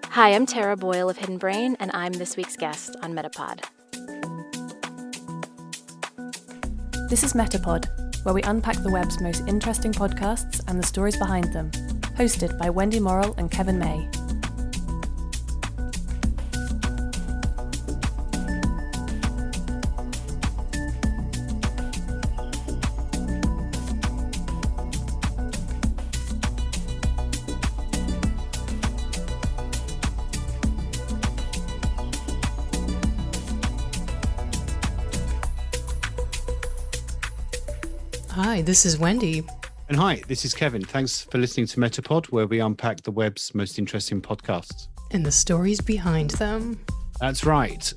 Hi, I'm Tara Boyle of Hidden Brain, and I'm this week's guest on MetaPod. This is MetaPod, where we unpack the web's most interesting podcasts and the stories behind them, hosted by Wendy Morrill and Kevin May. Hi, this is Wendy. And hi, this is Kevin. Thanks for listening to MetaPod, where we unpack the web's most interesting podcasts. And the stories behind them. That's right.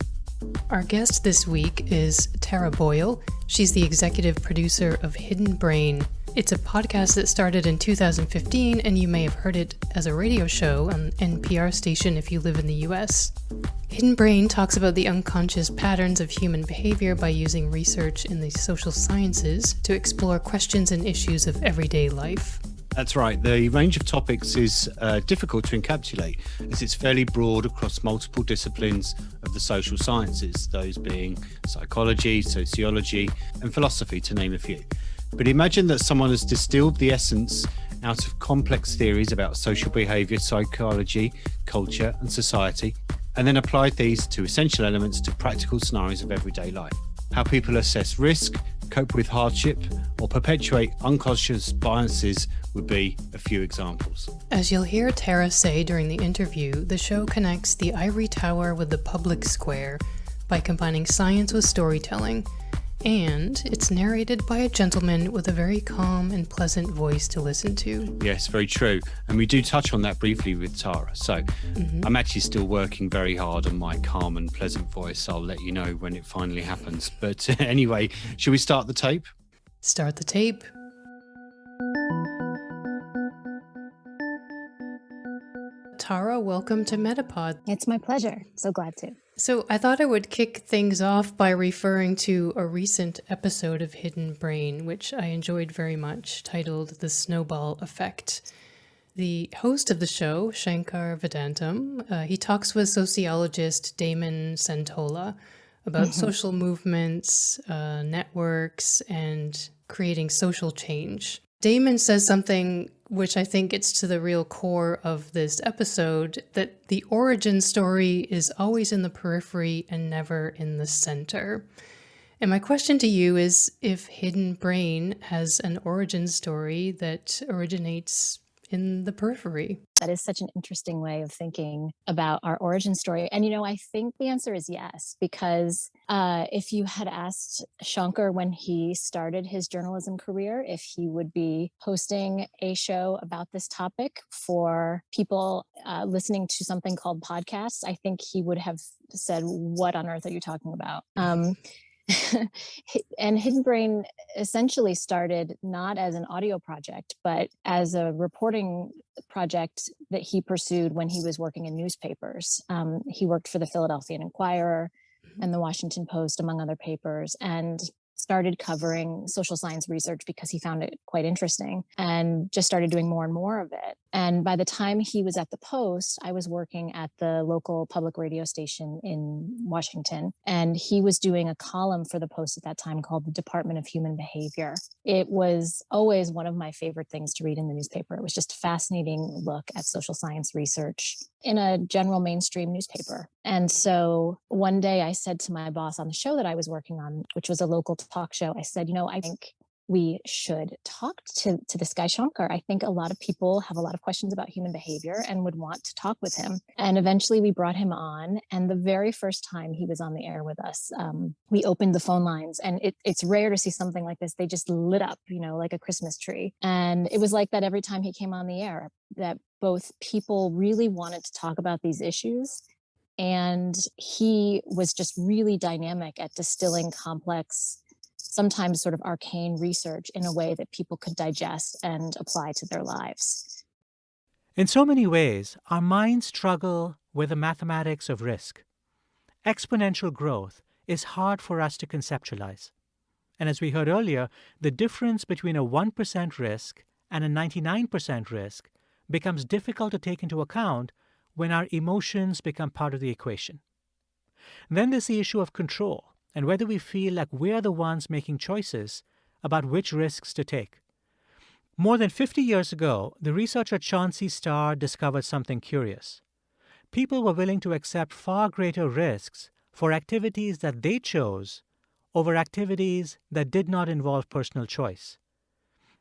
Our guest this week is Tara Boyle. She's the executive producer of Hidden Brain. It's a podcast that started in 2015, and you may have heard it as a radio show on NPR station if you live in the US. Hidden Brain talks about the unconscious patterns of human behavior by using research in the social sciences to explore questions and issues of everyday life. That's right. The range of topics is difficult to encapsulate, as it's fairly broad across multiple disciplines of the social sciences, those being psychology, sociology, and philosophy, to name a few. But imagine that someone has distilled the essence out of complex theories about social behavior, psychology, culture, and society, and then applied these to essential elements to practical scenarios of everyday life. How people assess risk, cope with hardship, or perpetuate unconscious biases would be a few examples. As you'll hear Tara say during the interview, the show connects the ivory tower with the public square by combining science with storytelling, and it's narrated by a gentleman with a very calm and pleasant voice to listen to. Yes, very true. And we do touch on that briefly with Tara. So I'm actually still working very hard on my calm and pleasant voice. I'll let you know when it finally happens. But anyway, should we start the tape? Start the tape. Tara, welcome to MetaPod. It's my pleasure. So glad to. So I thought I would kick things off by referring to a recent episode of Hidden Brain, which I enjoyed very much, titled The Snowball Effect. The host of the show, Shankar Vedantam, he talks with sociologist Damon Santola about social movements, networks, and creating social change. Damon says something which I think gets to the real core of this episode, that the origin story is always in the periphery and never in the center. And my question to you is if Hidden Brain has an origin story that originates in the periphery. That is such an interesting way of thinking about our origin story. And, I think the answer is yes, because if you had asked Shankar when he started his journalism career, if he would be hosting a show about this topic for people listening to something called podcasts, I think he would have said, what on earth are you talking about? And Hidden Brain essentially started not as an audio project, but as a reporting project that he pursued when he was working in newspapers. He worked for the Philadelphia Inquirer and the Washington Post, among other papers, and started covering social science research because he found it quite interesting and just started doing more and more of it. And by the time he was at the Post, I was working at the local public radio station in Washington, and he was doing a column for the Post at that time called the Department of Human Behavior. It was always one of my favorite things to read in the newspaper. It was just a fascinating look at social science research in a general mainstream newspaper. And so one day I said to my boss on the show that I was working on, which was a local talk show, I said, I think we should talk to this guy, Shankar. I think a lot of people have a lot of questions about human behavior and would want to talk with him. And eventually we brought him on. And the very first time he was on the air with us, we opened the phone lines, and it's rare to see something like this. They just lit up, like a Christmas tree. And it was like that every time he came on the air, that both people really wanted to talk about these issues, and he was just really dynamic at distilling complex, sometimes sort of arcane research in a way that people could digest and apply to their lives. In so many ways, our minds struggle with the mathematics of risk. Exponential growth is hard for us to conceptualize. And as we heard earlier, the difference between a 1% risk and a 99% risk becomes difficult to take into account when our emotions become part of the equation. Then there's the issue of control and whether we feel like we're the ones making choices about which risks to take. More than 50 years ago, the researcher Chauncey Starr discovered something curious. People were willing to accept far greater risks for activities that they chose over activities that did not involve personal choice.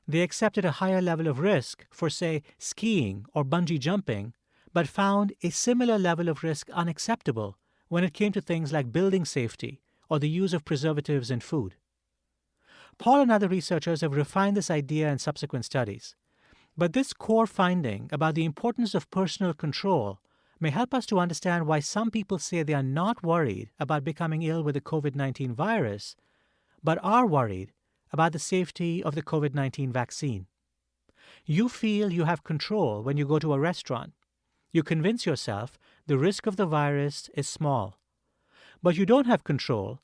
They accepted a higher level of risk for, say, skiing or bungee jumping, but found a similar level of risk unacceptable when it came to things like building safety or the use of preservatives in food. Paul and other researchers have refined this idea in subsequent studies, but this core finding about the importance of personal control may help us to understand why some people say they are not worried about becoming ill with the COVID-19 virus, but are worried about the safety of the COVID-19 vaccine. You feel you have control when you go to a restaurant. You convince yourself the risk of the virus is small. But you don't have control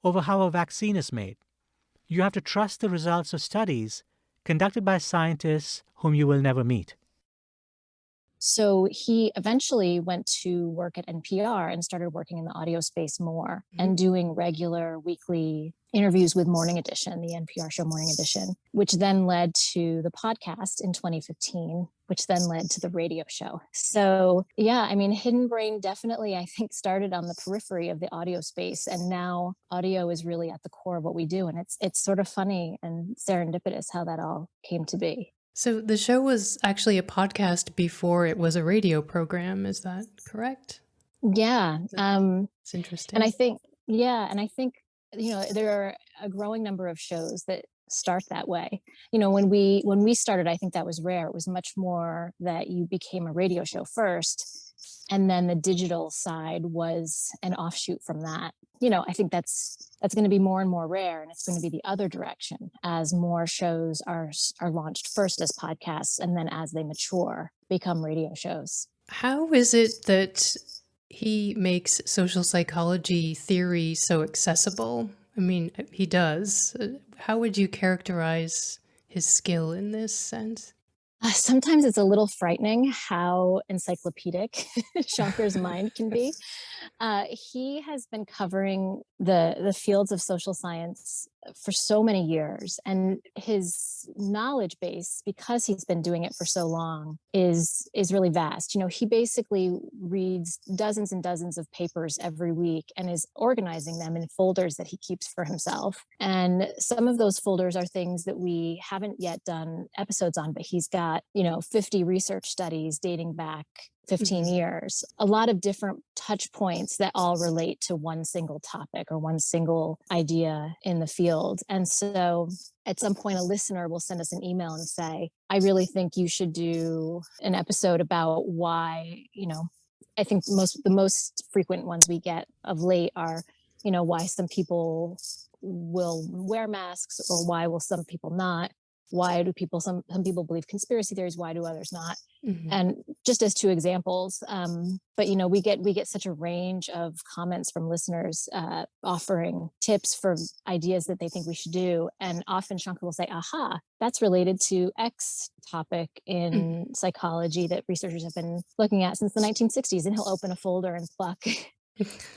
over how a vaccine is made. You have to trust the results of studies conducted by scientists whom you will never meet. So he eventually went to work at NPR and started working in the audio space more and doing regular weekly interviews with Morning Edition, the NPR show Morning Edition, which then led to the podcast in 2015, which then led to the radio show. So yeah, I mean, Hidden Brain definitely, I think, started on the periphery of the audio space. And now audio is really at the core of what we do. And it's sort of funny and serendipitous how that all came to be. So the show was actually a podcast before it was a radio program. Is that correct? Yeah. It's interesting. And I think, there are a growing number of shows that start that way. When we started, I think that was rare. It was much more that you became a radio show first, and then the digital side was an offshoot from that. I think that's going to be more and more rare, and it's going to be the other direction as more shows are launched first as podcasts, and then as they mature, become radio shows. How is it that he makes social psychology theory so accessible? I mean, he does. How would you characterize his skill in this sense? Sometimes it's a little frightening how encyclopedic Shankar's mind can be. He has been covering the fields of social science for so many years, and his knowledge base, because he's been doing it for so long, is really vast. He basically reads dozens and dozens of papers every week and is organizing them in folders that he keeps for himself. And some of those folders are things that we haven't yet done episodes on, but he's got 50 research studies dating back 15 years, a lot of different touch points that all relate to one single topic or one single idea in the field. And so at some point, a listener will send us an email and say, I really think you should do an episode about why, I think the most frequent ones we get of late are, why some people will wear masks or why will some people not? Why do some people believe conspiracy theories? Why do others not? And just as two examples, but we get such a range of comments from listeners offering tips for ideas that they think we should do. And often Shankar will say, aha, that's related to X topic in psychology that researchers have been looking at since the 1960s. And he'll open a folder and pluck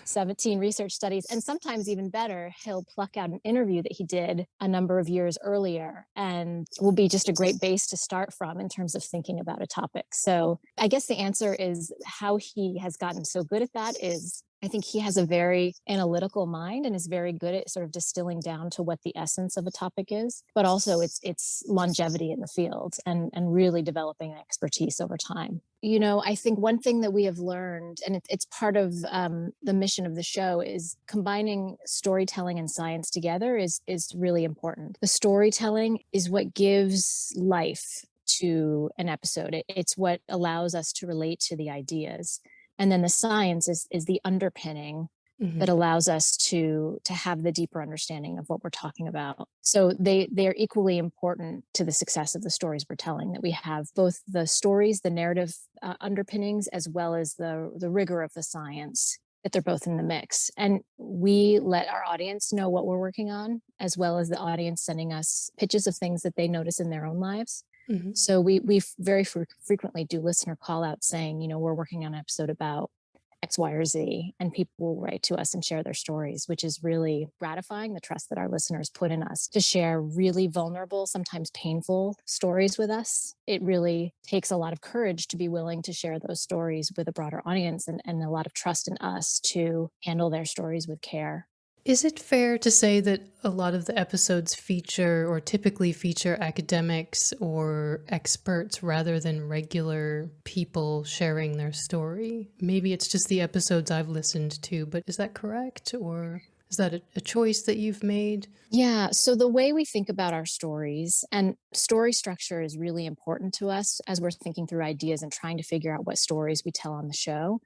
17 research studies. And sometimes even better, he'll pluck out an interview that he did a number of years earlier and will be just a great base to start from in terms of thinking about a topic. So I guess the answer is how he has gotten so good at that is I think he has a very analytical mind and is very good at sort of distilling down to what the essence of a topic is, but also its longevity in the field and really developing expertise over time. I think one thing that we have learned, and it's part of the mission of the show, is combining storytelling and science together is really important. The storytelling is what gives life to an episode. It's what allows us to relate to the ideas. And then the science is the underpinning that allows us to have the deeper understanding of what we're talking about. So they are equally important to the success of the stories we're telling, that we have both the stories, the narrative underpinnings, as well as the rigor of the science, that they're both in the mix. And we let our audience know what we're working on, as well as the audience sending us pitches of things that they notice in their own lives. So we very frequently do listener call outs saying, we're working on an episode about X, Y, or Z, and people will write to us and share their stories, which is really gratifying, the trust that our listeners put in us to share really vulnerable, sometimes painful stories with us. It really takes a lot of courage to be willing to share those stories with a broader audience and a lot of trust in us to handle their stories with care. Is it fair to say that a lot of the episodes feature or typically feature academics or experts rather than regular people sharing their story? Maybe it's just the episodes I've listened to, but is that correct? Or is that a choice that you've made? Yeah. So the way we think about our stories and story structure is really important to us as we're thinking through ideas and trying to figure out what stories we tell on the show.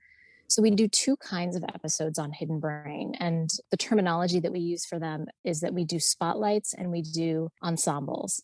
So we do two kinds of episodes on Hidden Brain, and the terminology that we use for them is that we do spotlights and we do ensembles.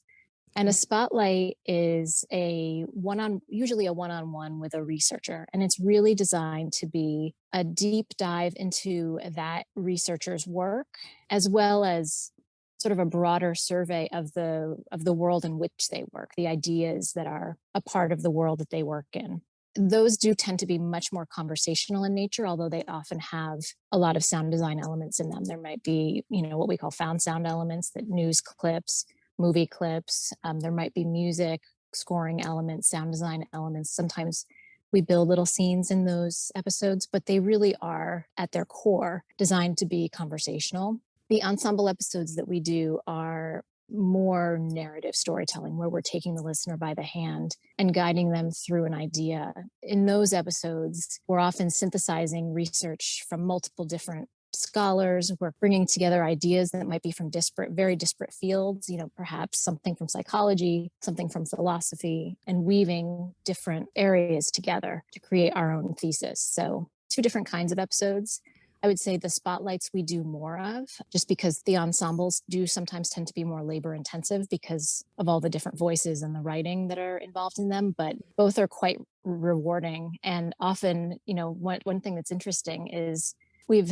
And a spotlight is usually a one-on-one with a researcher, and it's really designed to be a deep dive into that researcher's work, as well as sort of a broader survey of the world in which they work, the ideas that are a part of the world that they work in. Those do tend to be much more conversational in nature, although they often have a lot of sound design elements in them. There might be, what we call found sound elements, that news clips, movie clips. There might be music, scoring elements, sound design elements. Sometimes we build little scenes in those episodes, but they really are at their core designed to be conversational. The ensemble episodes that we do are more narrative storytelling, where we're taking the listener by the hand and guiding them through an idea. In those episodes, we're often synthesizing research from multiple different scholars. We're bringing together ideas that might be from very disparate fields, perhaps something from psychology, something from philosophy, and weaving different areas together to create our own thesis. So two different kinds of episodes. I would say the spotlights we do more of, just because the ensembles do sometimes tend to be more labor intensive because of all the different voices and the writing that are involved in them, but both are quite rewarding. And often, one thing that's interesting is we've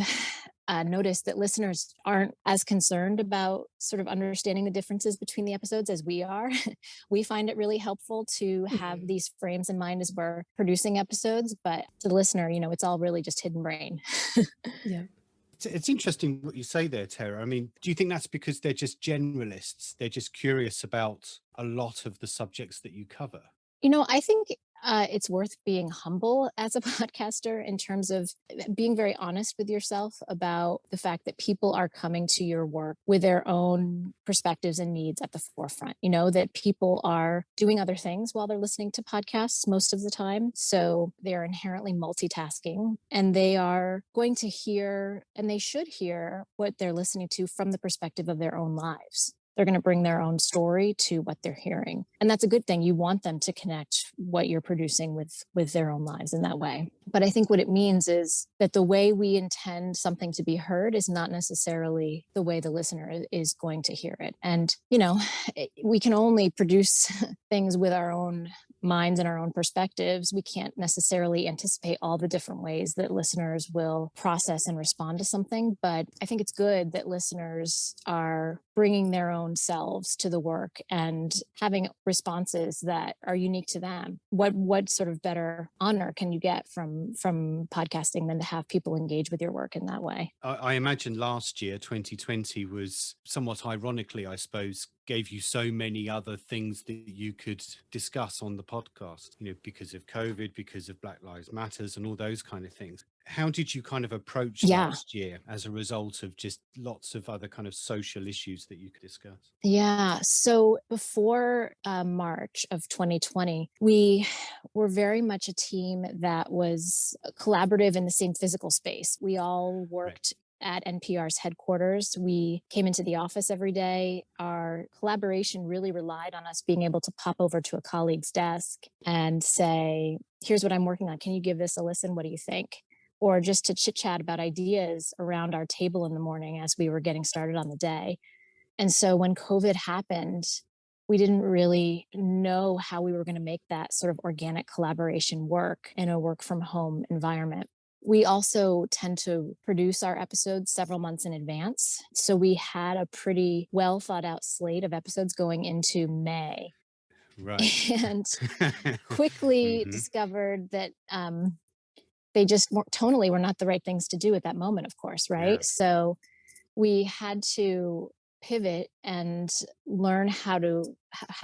noticed that listeners aren't as concerned about sort of understanding the differences between the episodes as we are. We find it really helpful to have these frames in mind as we're producing episodes, but to the listener, it's all really just hidden brain. Yeah. It's interesting what you say there, Tara. I mean, do you think that's because they're just generalists? They're just curious about a lot of the subjects that you cover? I think it's worth being humble as a podcaster in terms of being very honest with yourself about the fact that people are coming to your work with their own perspectives and needs at the forefront. That people are doing other things while they're listening to podcasts most of the time. So they are inherently multitasking, and they are going to hear, and they should hear, what they're listening to from the perspective of their own lives. They're going to bring their own story to what they're hearing. And that's a good thing. You want them to connect what you're producing with their own lives in that way. But I think what it means is that the way we intend something to be heard is not necessarily the way the listener is going to hear it. And, we can only produce things with our own minds and our own perspectives. We can't necessarily anticipate all the different ways that listeners will process and respond to something. But I think it's good that listeners are bringing their own selves to the work and having responses that are unique to them. What sort of better honor can you get from podcasting than to have people engage with your work in that way? I imagine last year, 2020, was somewhat ironically, I suppose, gave you so many other things that you could discuss on the podcast, because of COVID, because of Black Lives Matters and all those kind of things. How did you kind of approach last year as a result of just lots of other kind of social issues that you could discuss? Yeah. So before March of 2020, we were very much a team that was collaborative in the same physical space. We all worked at NPR's headquarters. We came into the office every day. Our collaboration really relied on us being able to pop over to a colleague's desk and say, here's what I'm working on. Can you give this a listen? What do you think? Or just to chit chat about ideas around our table in the morning as we were getting started on the day. And so when COVID happened, we didn't really know how we were going to make that sort of organic collaboration work in a work from home environment. We also tend to produce our episodes several months in advance. So we had a pretty well thought out slate of episodes going into May. Right. and quickly Hmm. discovered that they just tonally were not the right things to do at that moment, of course, Yeah. right? So we had to pivot and learn how to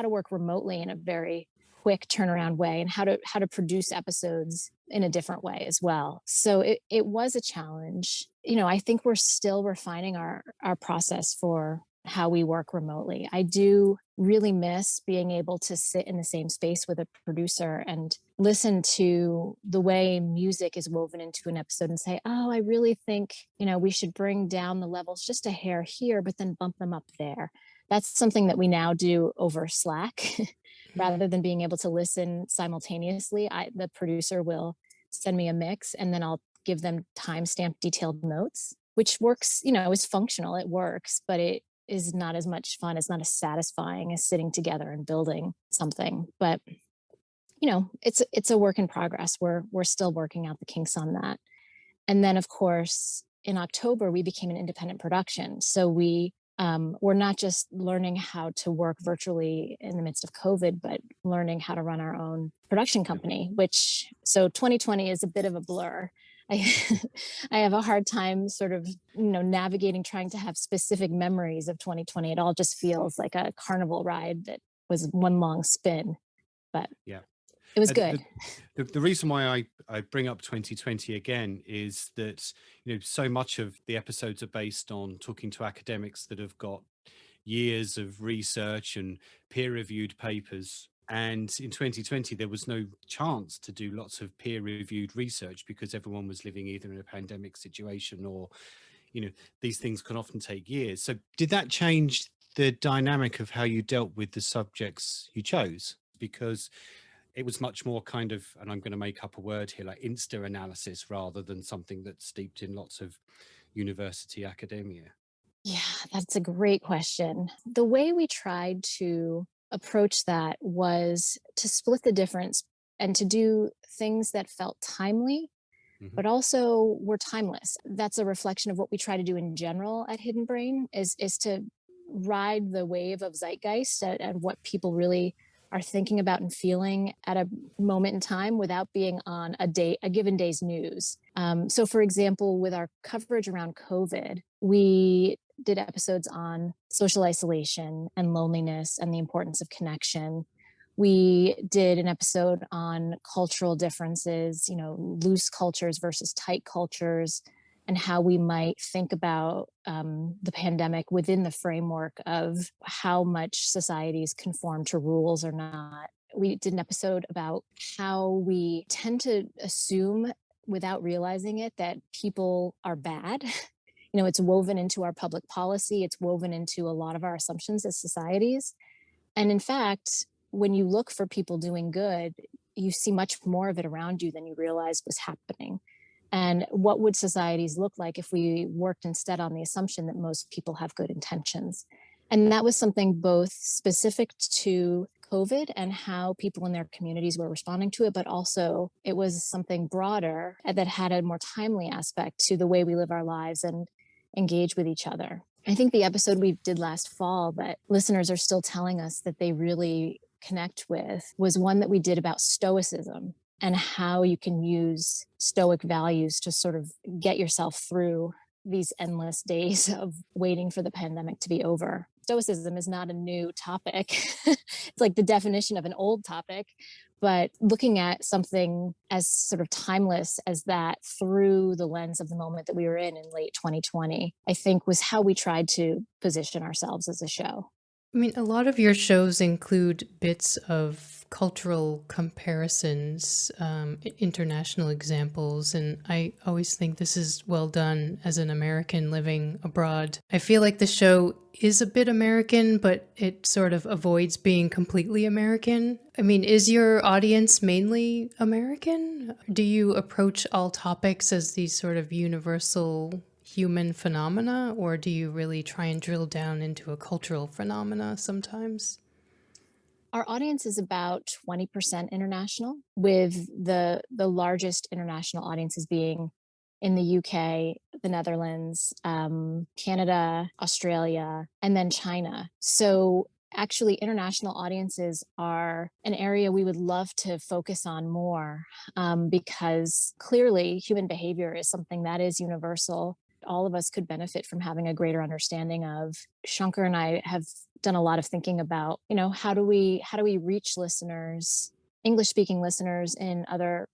work remotely in a very quick turnaround way, and how to produce episodes in a different way as well. So it was a challenge. I think we're still refining our process for how we work remotely. I do really miss being able to sit in the same space with a producer and listen to the way music is woven into an episode and say, oh, I really think, we should bring down the levels just a hair here, but then bump them up there. That's something that we now do over Slack. Rather than being able to listen simultaneously, the producer will send me a mix, and then I'll give them timestamp detailed notes, which works, is functional. It works, but it is not as much fun. It's not as satisfying as sitting together and building something. But it's a work in progress. We're still working out the kinks on that. And then, of course, in October, we became an independent production. So we're not just learning how to work virtually in the midst of COVID, but learning how to run our own production company, so 2020 is a bit of a blur. I, I have a hard time sort of, navigating, trying to have specific memories of 2020. It all just feels like a carnival ride that was one long spin, but Yeah. it was good. The reason why I bring up 2020 again is that, so much of the episodes are based on talking to academics that have got years of research and peer-reviewed papers. And in 2020, there was no chance to do lots of peer-reviewed research because everyone was living either in a pandemic situation or, these things can often take years. So did that change the dynamic of how you dealt with the subjects you chose? Because it was much more kind of, and I'm going to make up a word here, like insta analysis rather than something that's steeped in lots of university academia. Yeah, that's a great question. The way we tried to approach that was to split the difference and to do things that felt timely, Hmm. but also were timeless. That's a reflection of what we try to do in general at Hidden Brain is to ride the wave of zeitgeist and what people really are thinking about and feeling at a moment in time without being on a given day's news. So for example, with our coverage around COVID, we did episodes on social isolation and loneliness and the importance of connection. We did an episode on cultural differences, loose cultures versus tight cultures, and how we might think about the pandemic within the framework of how much societies conform to rules or not. We did an episode about how we tend to assume without realizing it that people are bad. It's woven into our public policy. It's woven into a lot of our assumptions as societies. And in fact, when you look for people doing good, you see much more of it around you than you realized was happening. And what would societies look like if we worked instead on the assumption that most people have good intentions? And that was something both specific to COVID and how people in their communities were responding to it, but also it was something broader that had a more timely aspect to the way we live our lives and engage with each other. I think the episode we did last fall that listeners are still telling us that they really connect with was one that we did about stoicism and how you can use stoic values to sort of get yourself through these endless days of waiting for the pandemic to be over. Stoicism is not a new topic. It's like the definition of an old topic, but looking at something as sort of timeless as that through the lens of the moment that we were in late 2020, I think was how we tried to position ourselves as a show. I mean, a lot of your shows include bits of cultural comparisons, international examples, and I always think this is well done as an American living abroad. I feel like the show is a bit American, but it sort of avoids being completely American. I mean, is your audience mainly American? Do you approach all topics as these sort of universal human phenomena, or do you really try and drill down into a cultural phenomena sometimes? Our audience is about 20% international, with the largest international audiences being in the UK, the Netherlands, Canada, Australia, and then China. So actually international audiences are an area we would love to focus on more, because clearly human behavior is something that is universal. All of us could benefit from having a greater understanding of. Shankar and I have done a lot of thinking about, how do we reach listeners, English speaking listeners in other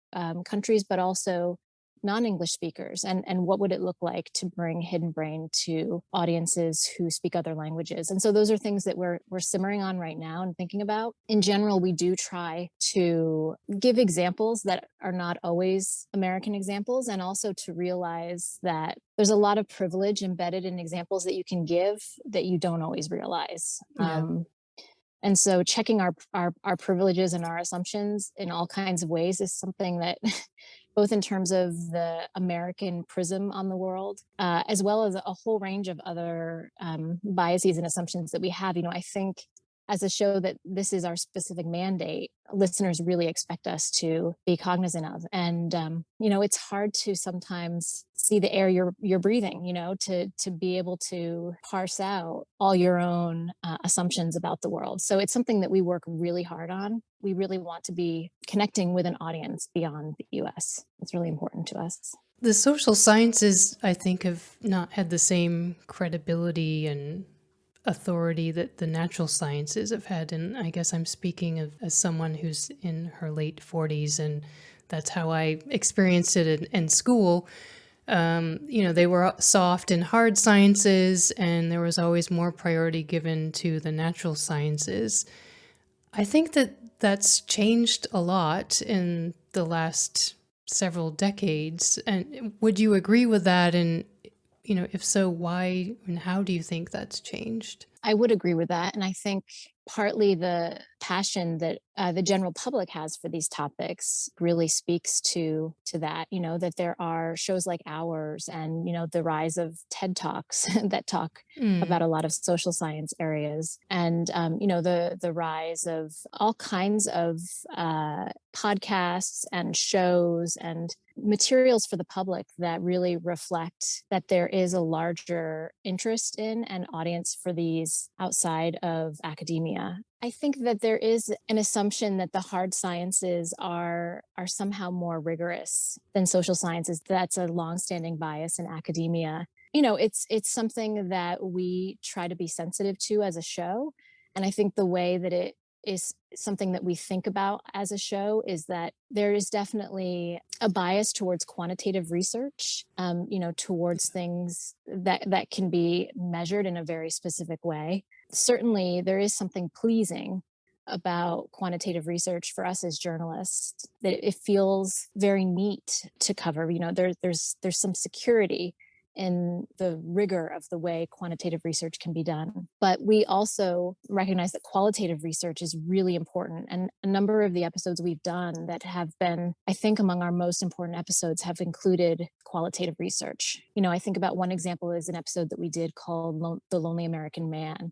countries, but also non-English speakers, and what would it look like to bring Hidden Brain to audiences who speak other languages. And so those are things that we're simmering on right now and thinking about. In general, we do try to give examples that are not always American examples, and also to realize that there's a lot of privilege embedded in examples that you can give that you don't always realize. Yeah. And so checking our privileges and our assumptions in all kinds of ways is something that both in terms of the American prism on the world, as well as a whole range of other biases and assumptions that we have. I think as a show that this is our specific mandate, listeners really expect us to be cognizant of. And, it's hard to sometimes see the air you're breathing, to be able to parse out all your own assumptions about the world. So it's something that we work really hard on. We really want to be connecting with an audience beyond the US. It's really important to us. The social sciences, I think, have not had the same credibility and authority that the natural sciences have had. And I guess I'm speaking as someone who's in her late 40s, and that's how I experienced it in school. They were soft and hard sciences, and there was always more priority given to the natural sciences. I think that that's changed a lot in the last several decades. And would you agree with that? And if so, why and how do you think that's changed? I would agree with that. And I think partly the passion that the general public has for these topics really speaks to that, that there are shows like ours and, the rise of TED Talks that talk about a lot of social science areas, and, the rise of all kinds of podcasts and shows and materials for the public that really reflect that there is a larger interest in and audience for these outside of academia. I think that there is an assumption that the hard sciences are somehow more rigorous than social sciences. That's a longstanding bias in academia. It's something that we try to be sensitive to as a show. And I think the way that it is something that we think about as a show is that there is definitely a bias towards quantitative research, towards things that can be measured in a very specific way. Certainly, there is something pleasing about quantitative research for us as journalists, that it feels very neat to cover. There's some security in the rigor of the way quantitative research can be done. But we also recognize that qualitative research is really important. And a number of the episodes we've done that have been, I think, among our most important episodes have included qualitative research. I think about one example is an episode that we did called The Lonely American Man,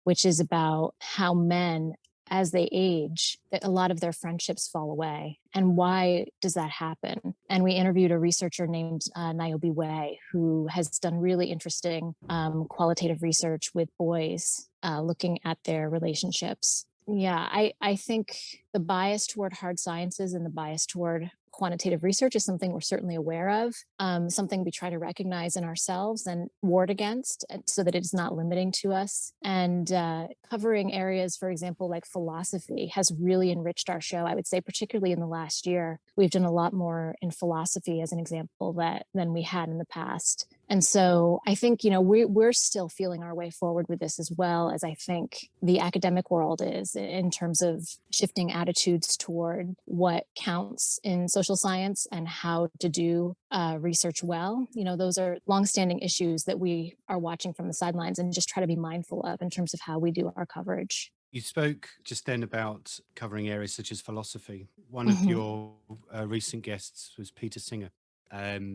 which is about how men, as they age, that a lot of their friendships fall away. And why does that happen? And we interviewed a researcher named Niobe Way, who has done really interesting qualitative research with boys looking at their relationships. Yeah, I think the bias toward hard sciences and the bias toward quantitative research is something we're certainly aware of, something we try to recognize in ourselves and ward against so that it is not limiting to us. And covering areas, for example, like philosophy has really enriched our show. I would say particularly in the last year, we've done a lot more in philosophy as an example than we had in the past. And so I think, we're still feeling our way forward with this, as well as I think the academic world is, in terms of shifting attitudes toward what counts in social science and how to do research well. Those are longstanding issues that we are watching from the sidelines and just try to be mindful of in terms of how we do our coverage. You spoke just then about covering areas such as philosophy. One of your recent guests was Peter Singer.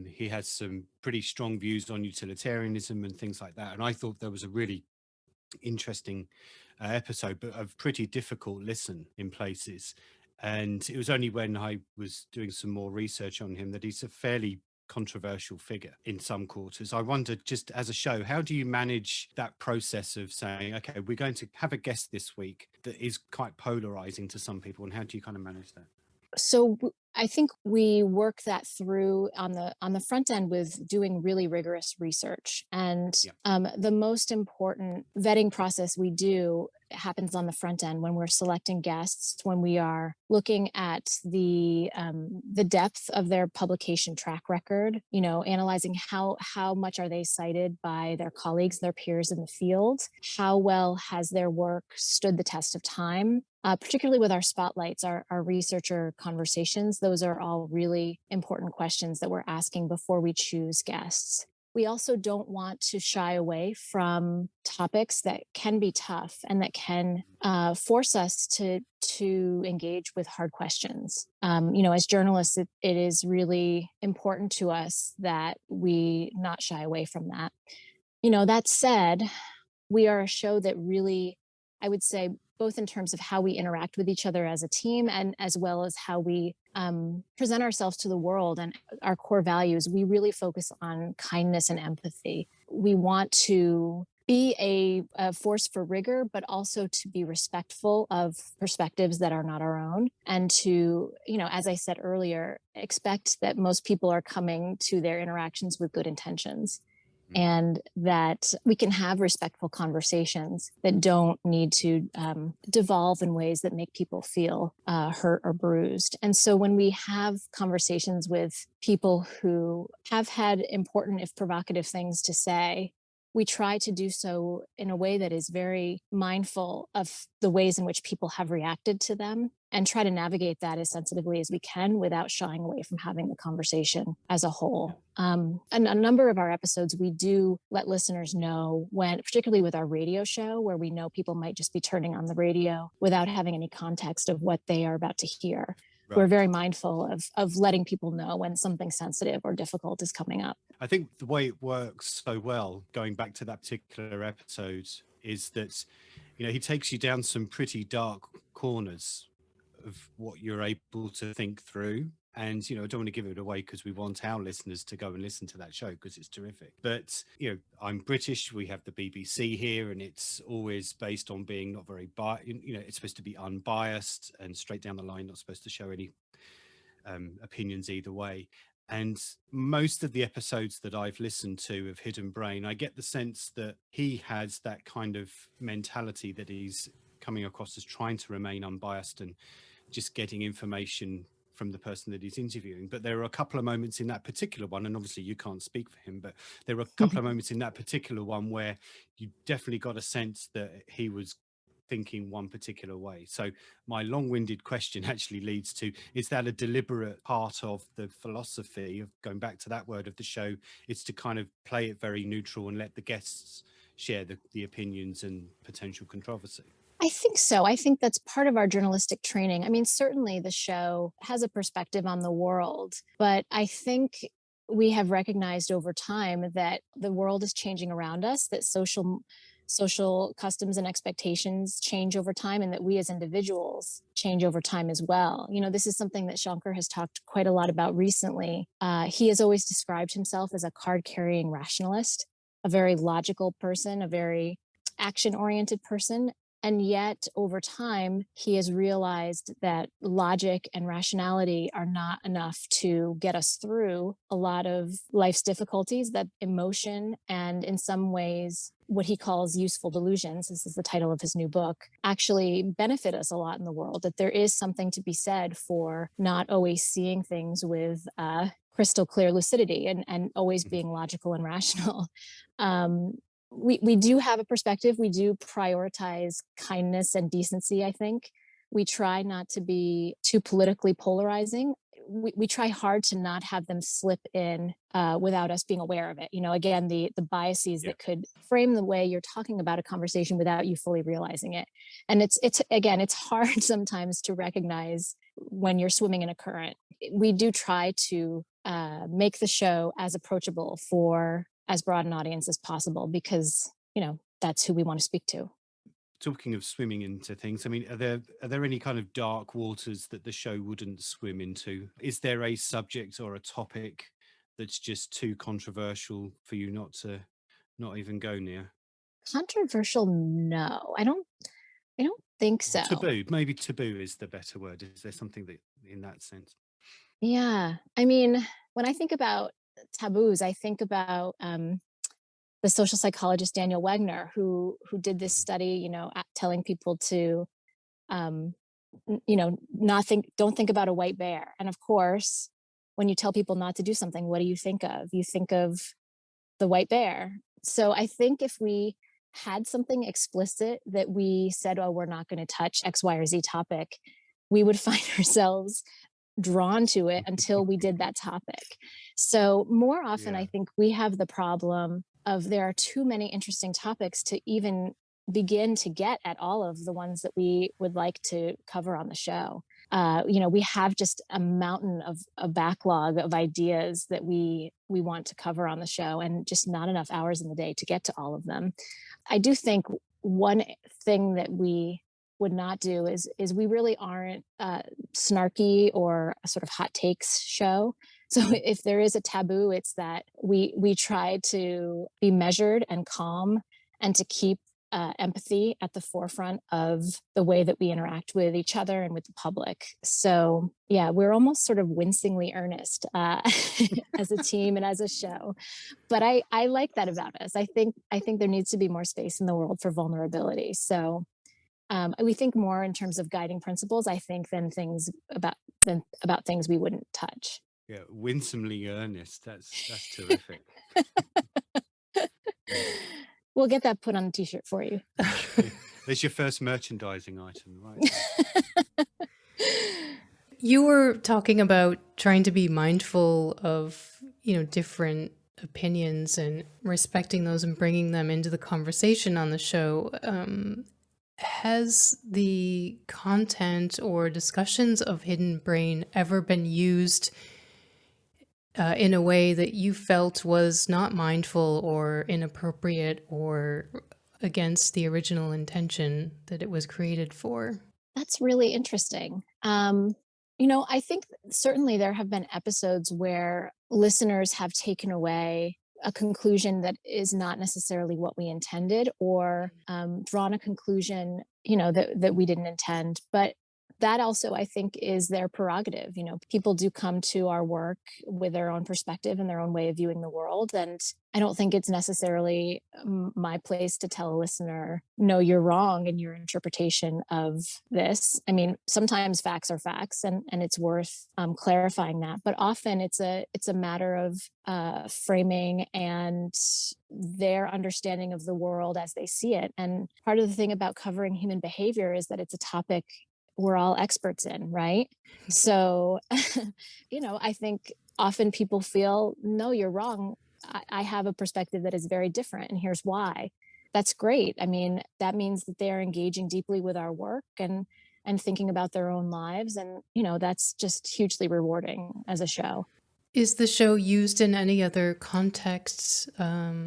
He has some pretty strong views on utilitarianism and things like that. And I thought there was a really interesting episode, but a pretty difficult listen in places. And it was only when I was doing some more research on him that he's a fairly controversial figure in some quarters. I wonder, just as a show, how do you manage that process of saying, okay, we're going to have a guest this week that is quite polarizing to some people, and how do you kind of manage that? So I think we work that through on the front end with doing really rigorous research. And the most important vetting process we do happens on the front end when we're selecting guests, when we are looking at the depth of their publication track record, analyzing how much are they cited by their colleagues, their peers in the field, how well has their work stood the test of time. Particularly with our spotlights, our researcher conversations, those are all really important questions that we're asking before we choose guests. We also don't want to shy away from topics that can be tough and that can force us to engage with hard questions. As journalists, it is really important to us that we not shy away from that. That said, we are a show that really, I would say, both in terms of how we interact with each other as a team and as well as how we present ourselves to the world and our core values, we really focus on kindness and empathy. We want to be a force for rigor, but also to be respectful of perspectives that are not our own. And to, as I said earlier, expect that most people are coming to their interactions with good intentions. And that we can have respectful conversations that don't need to devolve in ways that make people feel hurt or bruised. And so when we have conversations with people who have had important, if provocative, things to say, we try to do so in a way that is very mindful of the ways in which people have reacted to them and try to navigate that as sensitively as we can without shying away from having the conversation as a whole. And a number of our episodes, we do let listeners know when, particularly with our radio show, where we know people might just be turning on the radio without having any context of what they are about to hear. Right. We're very mindful of letting people know when something sensitive or difficult is coming up. I think the way it works so well, going back to that particular episode, is that, he takes you down some pretty dark corners of what you're able to think through. And, I don't want to give it away because we want our listeners to go and listen to that show because it's terrific. But, I'm British. We have the BBC here, and it's always based on being not very biased. It's supposed to be unbiased and straight down the line, not supposed to show any opinions either way. And most of the episodes that I've listened to of Hidden Brain, I get the sense that he has that kind of mentality that he's coming across as trying to remain unbiased and just getting information from the person that he's interviewing. But there are a couple of moments in that particular one, and obviously you can't speak for him, but there are a couple of moments in that particular one where you definitely got a sense that he was thinking one particular way. So my long-winded question actually leads to, is that a deliberate part of the philosophy of going back to that word of the show? It's to kind of play it very neutral and let the guests share the opinions and potential controversy. I think so. I think that's part of our journalistic training. I mean, certainly the show has a perspective on the world, but I think we have recognized over time that the world is changing around us, that social customs and expectations change over time, and that we as individuals change over time as well. This is something that Shankar has talked quite a lot about recently. He has always described himself as a card-carrying rationalist, a very logical person, a very action-oriented person. And yet, over time, he has realized that logic and rationality are not enough to get us through a lot of life's difficulties, that emotion and, in some ways, what he calls useful delusions, this is the title of his new book, actually benefit us a lot in the world, that there is something to be said for not always seeing things with crystal clear lucidity and always being logical and rational. We do have a perspective. We do prioritize kindness and decency, I think. We try not to be too politically polarizing. We try hard to not have them slip in without us being aware of it. Again, the biases that could frame the way you're talking about a conversation without you fully realizing it. And it's hard sometimes to recognize when you're swimming in a current. We do try to make the show as approachable for as broad an audience as possible, because, that's who we want to speak to. Talking of swimming into things, I mean, are there any kind of dark waters that the show wouldn't swim into? Is there a subject or a topic that's just too controversial for you not even go near? Controversial? No, I don't think Or so. taboo? Maybe taboo is the better word. Is there something that in that sense? Yeah. I mean, when I think about taboos, I think about the social psychologist Daniel Wegner, who did this study, telling people to, um, not think, don't think about a white bear. And of course, when you tell people not to do something, what do you think of? You think of the white bear. So I think if we had something explicit that we said, oh, we're not going to touch X, Y, or Z topic, we would find ourselves drawn to it until we did that topic. So more often, Yeah. I think we have the problem of there are too many interesting topics to even begin to get at all of the ones that we would like to cover on the show. We have just a mountain of a backlog of ideas that we want to cover on the show, and just not enough hours in the day to get to all of them. I do think one thing that we would not do is we really aren't snarky or a sort of hot takes show. So if there is a taboo, it's that we try to be measured and calm, and to keep empathy at the forefront of the way that we interact with each other and with the public. So yeah, we're almost sort of wincingly earnest as a team and as a show. But I like that about us. I think there needs to be more space in the world for vulnerability. So we think more in terms of guiding principles, I think, than about things we wouldn't touch. Yeah, winsomely earnest. That's terrific. We'll get that put on a t-shirt for you. There's your first merchandising item, right? You were talking about trying to be mindful of, different opinions and respecting those and bringing them into the conversation on the show. Has the content or discussions of Hidden Brain ever been used in a way that you felt was not mindful or inappropriate or against the original intention that it was created for? That's really interesting. I think certainly there have been episodes where listeners have taken away a conclusion that is not necessarily what we intended, or drawn a conclusion, that we didn't intend. But that also, I think, is their prerogative. People do come to our work with their own perspective and their own way of viewing the world. And I don't think it's necessarily my place to tell a listener, no, you're wrong in your interpretation of this. I mean, sometimes facts are facts, and it's worth clarifying that. But often it's a matter of framing and their understanding of the world as they see it. And part of the thing about covering human behavior is that it's a topic we're all experts in, right? So, I think often people feel, no, you're wrong. I have a perspective that is very different, and here's why. That's great. I mean, that means that they're engaging deeply with our work and thinking about their own lives. And, that's just hugely rewarding as a show. Is the show used in any other contexts,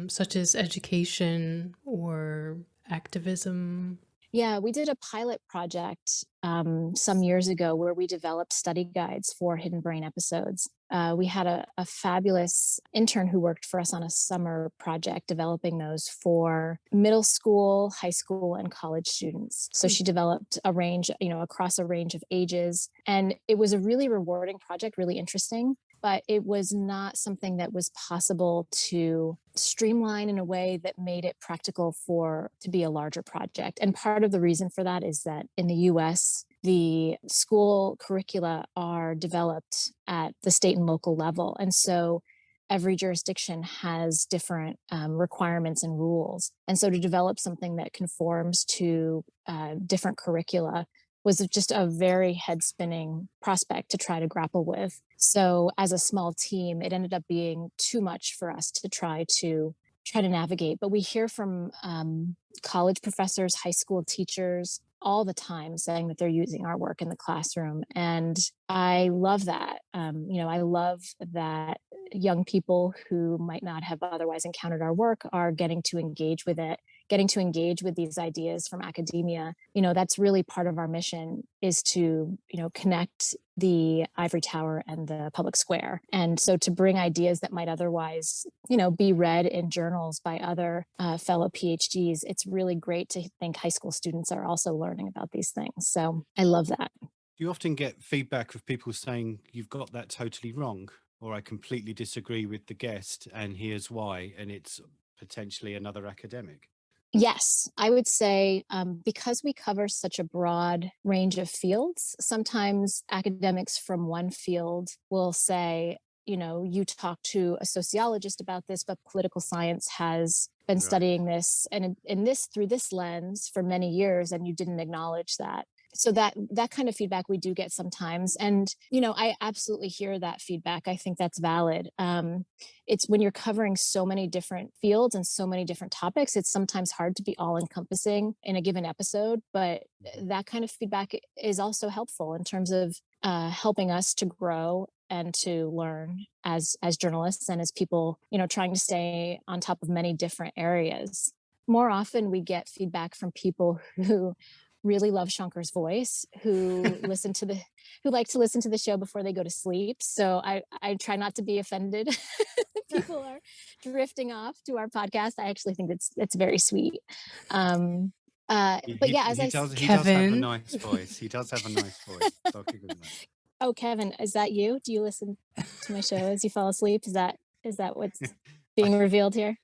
such as education or activism? Yeah, we did a pilot project some years ago where we developed study guides for Hidden Brain episodes. We had a fabulous intern who worked for us on a summer project developing those for middle school, high school, and college students. So she developed a range, across a range of ages. And it was a really rewarding project, really interesting. But it was not something that was possible to streamline in a way that made it practical to be a larger project. And part of the reason for that is that in the US, the school curricula are developed at the state and local level. And so every jurisdiction has different requirements and rules. And so to develop something that conforms to different curricula was just a very head-spinning prospect to try to grapple with. So as a small team, it ended up being too much for us to try to navigate. But we hear from college professors, high school teachers all the time saying that they're using our work in the classroom. And I love that. I love that young people who might not have otherwise encountered our work are getting to engage with it, getting to engage with these ideas from academia, you know, that's really part of our mission, is to, you know, connect the ivory tower and the public square. And so to bring ideas that might otherwise, you know, be read in journals by other fellow PhDs, it's really great to think high school students are also learning about these things. So I love that. Do you often get feedback of people saying you've got that totally wrong, or I completely disagree with the guest and here's why, and it's potentially another academic? Yes, I would say because we cover such a broad range of fields, sometimes academics from one field will say, you know, you talk to a sociologist about this, but political science has been Right. studying this and in this through this lens for many years, and you didn't acknowledge that. So that kind of feedback we do get sometimes, and you know, I absolutely hear that feedback. I think that's valid. It's when you're covering so many different fields and so many different topics, it's sometimes hard to be all encompassing in a given episode, but that kind of feedback is also helpful in terms of helping us to grow and to learn as journalists and as people, you know, trying to stay on top of many different areas. More often we get feedback from people who really love Shankar's voice, who like to listen to the show before they go to sleep. So I try not to be offended. People are drifting off to our podcast. I actually think it's very sweet. But yeah, as he does have a Kevin. nice voice. He does have a nice voice. I'll give him that. Oh, Kevin, is that you? Do you listen to my show as you fall asleep? Is that what's being revealed here?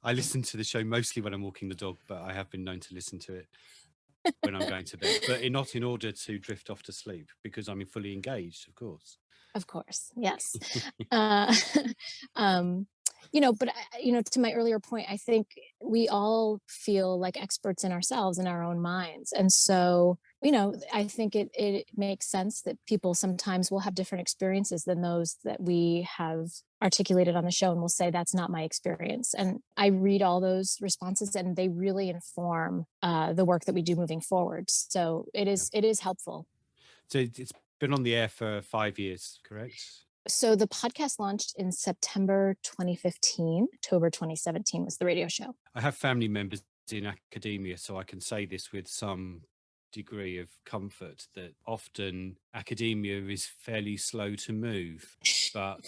I listen to the show mostly when I'm walking the dog, but I have been known to listen to it when I'm going to bed, but not in order to drift off to sleep, because I'm fully engaged, of course. Of course, yes. You know, but you know, to my earlier point, I think we all feel like experts in ourselves, in our own minds, and so you know, I think it makes sense that people sometimes will have different experiences than those that we have articulated on the show, and will say that's not my experience. And I read all those responses, and they really inform the work that we do moving forward. So it is helpful. So it's been on the air for 5 years, correct? So the podcast launched in September 2015. October 2017 was the radio show. I have family members in academia, so I can say this with some degree of comfort, that often academia is fairly slow to move. But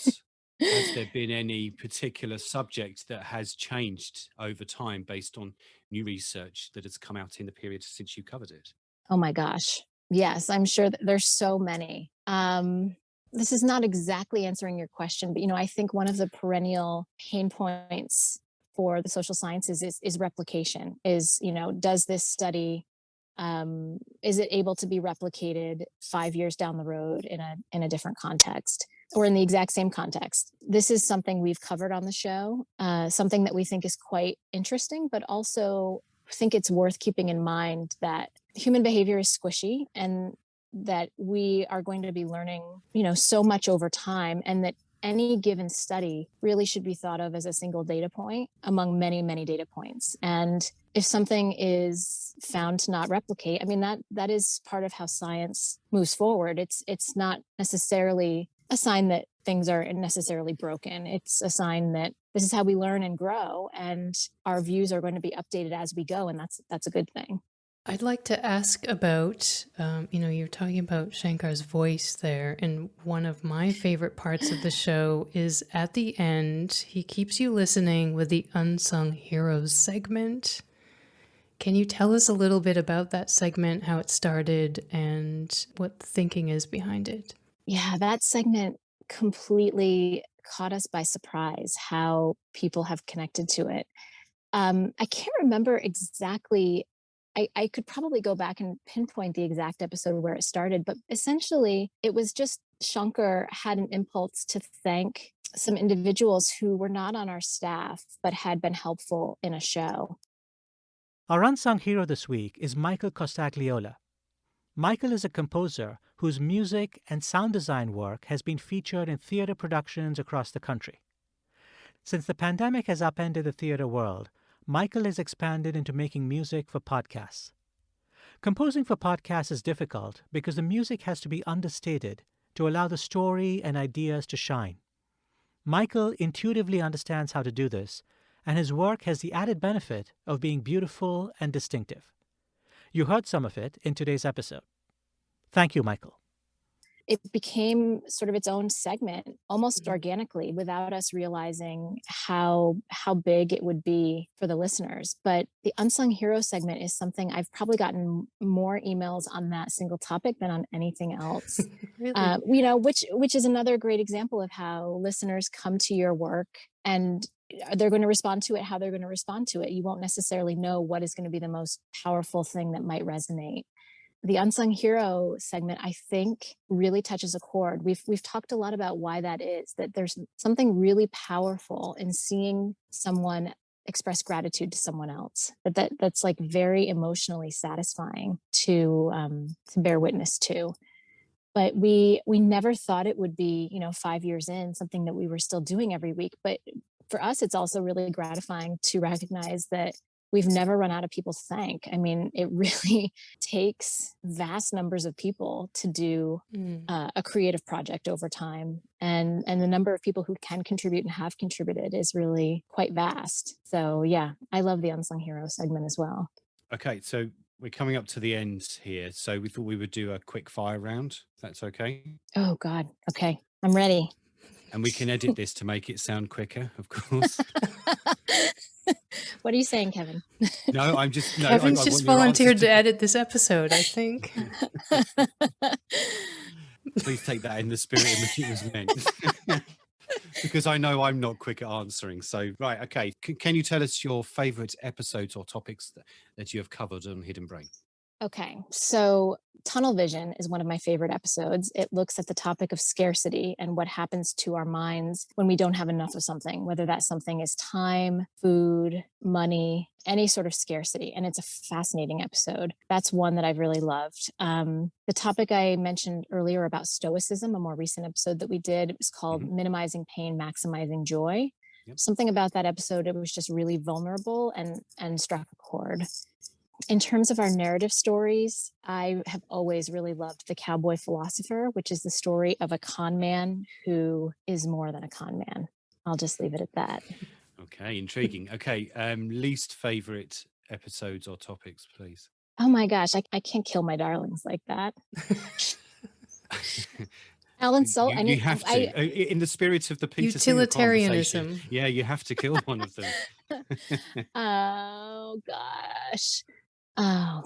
has there been any particular subject that has changed over time based on new research that has come out in the period since you covered it? Oh my gosh. Yes, I'm sure that there's so many. This is not exactly answering your question, but you know, I think one of the perennial pain points for the social sciences is replication. Is, you know, does this study is it able to be replicated 5 years down the road in a different context, or in the exact same context? This is something we've covered on the show, something that we think is quite interesting, but also think it's worth keeping in mind that human behavior is squishy, and that we are going to be learning, you know, so much over time, and that any given study really should be thought of as a single data point among many, many data points. And if something is found to not replicate, I mean, that is part of how science moves forward. It's not necessarily a sign that things are necessarily broken. It's a sign that this is how we learn and grow, and our views are going to be updated as we go, and that's a good thing. I'd like to ask about, you know, you're talking about Shankar's voice there, and one of my favorite parts of the show is at the end, he keeps you listening with the Unsung Heroes segment. Can you tell us a little bit about that segment, how it started, and what the thinking is behind it? Yeah, that segment completely caught us by surprise, how people have connected to it. I can't remember exactly. I could probably go back and pinpoint the exact episode where it started, but essentially it was just Shankar had an impulse to thank some individuals who were not on our staff, but had been helpful in a show. Our unsung hero this week is Michael Costagliola. Michael is a composer whose music and sound design work has been featured in theater productions across the country. Since the pandemic has upended the theater world, Michael has expanded into making music for podcasts. Composing for podcasts is difficult because the music has to be understated to allow the story and ideas to shine. Michael intuitively understands how to do this and his work has the added benefit of being beautiful and distinctive. You heard some of it in today's episode. Thank you, Michael. It became sort of its own segment almost organically without us realizing how big it would be for the listeners. But the Unsung Hero segment is something I've probably gotten more emails on that single topic than on anything else. Really? Which is another great example of how listeners come to your work and they're going to respond to it how they're going to respond to it. You won't necessarily know what is going to be the most powerful thing that might resonate. The Unsung Hero segment, I think, really touches a chord. We've talked a lot about why that is, that there's something really powerful in seeing someone express gratitude to someone else. That's like very emotionally satisfying to bear witness to. But we never thought it would be, 5 years in, something that we were still doing every week. But for us, it's also really gratifying to recognize that we've never run out of people to thank. I mean, it really takes vast numbers of people to do a creative project over time. And the number of people who can contribute and have contributed is really quite vast. So yeah, I love the Unsung Hero segment as well. Okay, so we're coming up to the end here. So we thought we would do a quick fire round, if that's okay. Oh God. Okay. I'm ready. And we can edit this to make it sound quicker, of course. What are you saying, Kevin? No, I'm just... No, Kevin's I just want your volunteered to answers edit this episode, I think. Please take that in the spirit in which it was meant. Because I know I'm not quick at answering. So, right, okay. Can you tell us your favourite episodes or topics that you have covered on Hidden Brain? Okay, so Tunnel Vision is one of my favorite episodes. It looks at the topic of scarcity and what happens to our minds when we don't have enough of something, whether that something is time, food, money, any sort of scarcity. And it's a fascinating episode. That's one that I've really loved. The topic I mentioned earlier about Stoicism, a more recent episode that we did, it was called Minimizing Pain, Maximizing Joy. Yep. Something about that episode, it was just really vulnerable and struck a chord. In terms of our narrative stories, I have always really loved The Cowboy Philosopher, which is the story of a con man who is more than a con man. I'll just leave it at that. Okay, intriguing. Okay, least favorite episodes or topics, please. Oh my gosh, I can't kill my darlings like that. Alan Salt, you have to. In the spirit of the Peter utilitarianism. Yeah, you have to kill one of them. Oh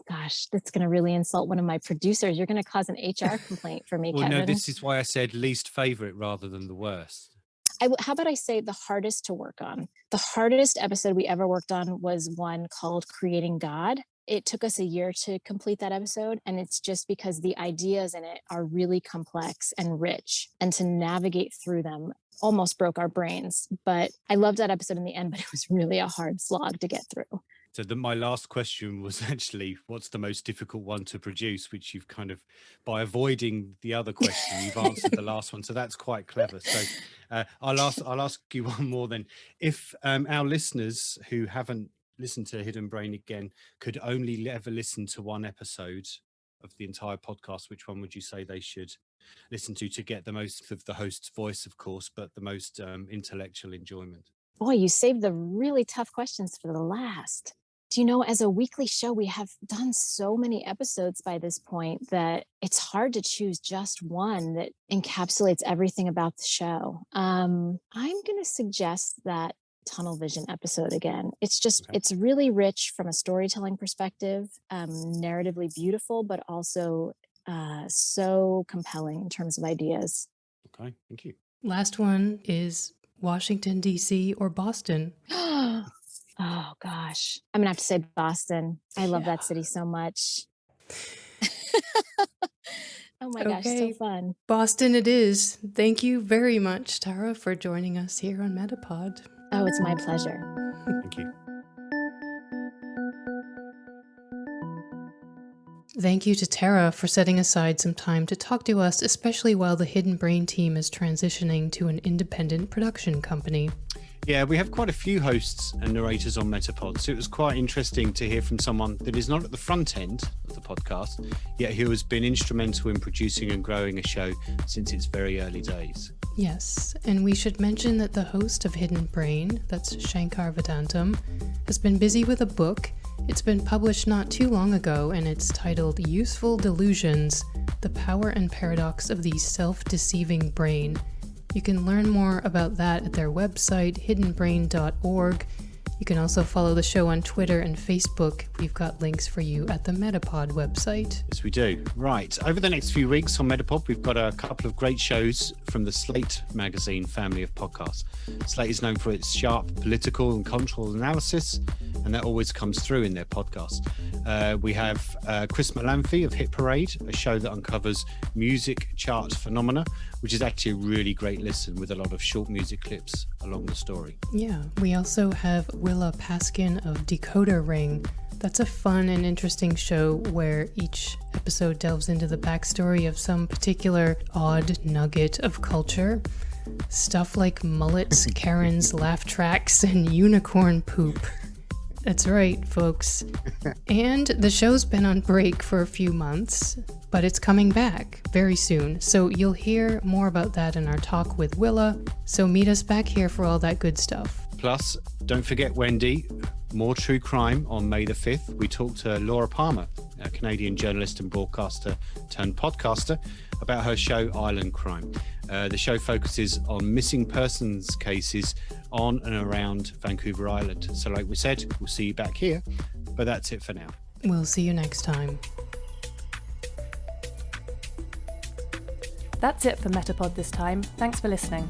gosh, that's going to really insult one of my producers. You're going to cause an HR complaint for me, Kevin. No, this is why I said least favorite rather than the worst. How about I say the hardest to work on? The hardest episode we ever worked on was one called Creating God. It took us a year to complete that episode, and it's just because the ideas in it are really complex and rich, and to navigate through them almost broke our brains. But I loved that episode in the end, but it was really a hard slog to get through. So my last question was actually, what's the most difficult one to produce, which you've kind of, by avoiding the other question, you've answered the last one. So that's quite clever. So I'll ask you one more then. If our listeners who haven't listened to Hidden Brain again could only ever listen to one episode of the entire podcast, which one would you say they should listen to get the most of the host's voice, of course, but the most intellectual enjoyment? Boy, you saved the really tough questions for the last. Do you know, as a weekly show, we have done so many episodes by this point that it's hard to choose just one that encapsulates everything about the show. I'm going to suggest that Tunnel Vision episode again. It's just, It's really rich from a storytelling perspective, narratively beautiful, but also so compelling in terms of ideas. Okay, thank you. Last one is Washington, D.C. or Boston? Oh, gosh. I'm going to have to say Boston. I love that city so much. Oh, my gosh. So fun. Boston it is. Thank you very much, Tara, for joining us here on MetaPod. Oh, it's my pleasure. Thank you. Thank you to Tara for setting aside some time to talk to us, especially while the Hidden Brain team is transitioning to an independent production company. Yeah, we have quite a few hosts and narrators on MetaPod, so it was quite interesting to hear from someone that is not at the front end of the podcast, yet who has been instrumental in producing and growing a show since its very early days. Yes, and we should mention that the host of Hidden Brain, that's Shankar Vedantam, has been busy with a book. It's been published not too long ago, and it's titled Useful Delusions: The Power and Paradox of the Self-Deceiving Brain. You can learn more about that at their website, hiddenbrain.org. You can also follow the show on Twitter and Facebook. We've got links for you at the MetaPod website. Yes, we do. Right. Over the next few weeks on MetaPod, we've got a couple of great shows from the Slate magazine family of podcasts. Slate is known for its sharp political and cultural analysis, and that always comes through in their podcast. We have Chris Malamphy of Hit Parade, a show that uncovers music chart phenomena, which is actually a really great listen with a lot of short music clips along the story. Yeah, we also have Willa Paskin of Decoder Ring. That's a fun and interesting show where each episode delves into the backstory of some particular odd nugget of culture. Stuff like mullets, Karens, laugh tracks, and unicorn poop. That's right, folks. And the show's been on break for a few months, but it's coming back very soon. So you'll hear more about that in our talk with Willa. So meet us back here for all that good stuff. Plus, don't forget, Wendy, more true crime on May the 5th. We talked to Laura Palmer, a Canadian journalist and broadcaster turned podcaster, about her show Island Crime. The show focuses on missing persons cases on and around Vancouver Island. So like we said, we'll see you back here, but that's it for now. We'll see you next time. That's it for MetaPod this time. Thanks for listening.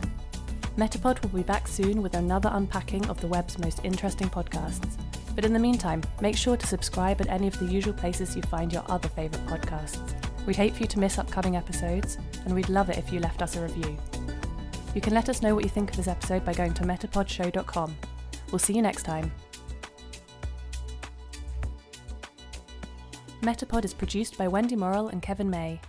MetaPod will be back soon with another unpacking of the web's most interesting podcasts. But in the meantime, make sure to subscribe at any of the usual places you find your other favourite podcasts. We'd hate for you to miss upcoming episodes, and we'd love it if you left us a review. You can let us know what you think of this episode by going to metapodshow.com. We'll see you next time. MetaPod is produced by Wendy Morrill and Kevin May.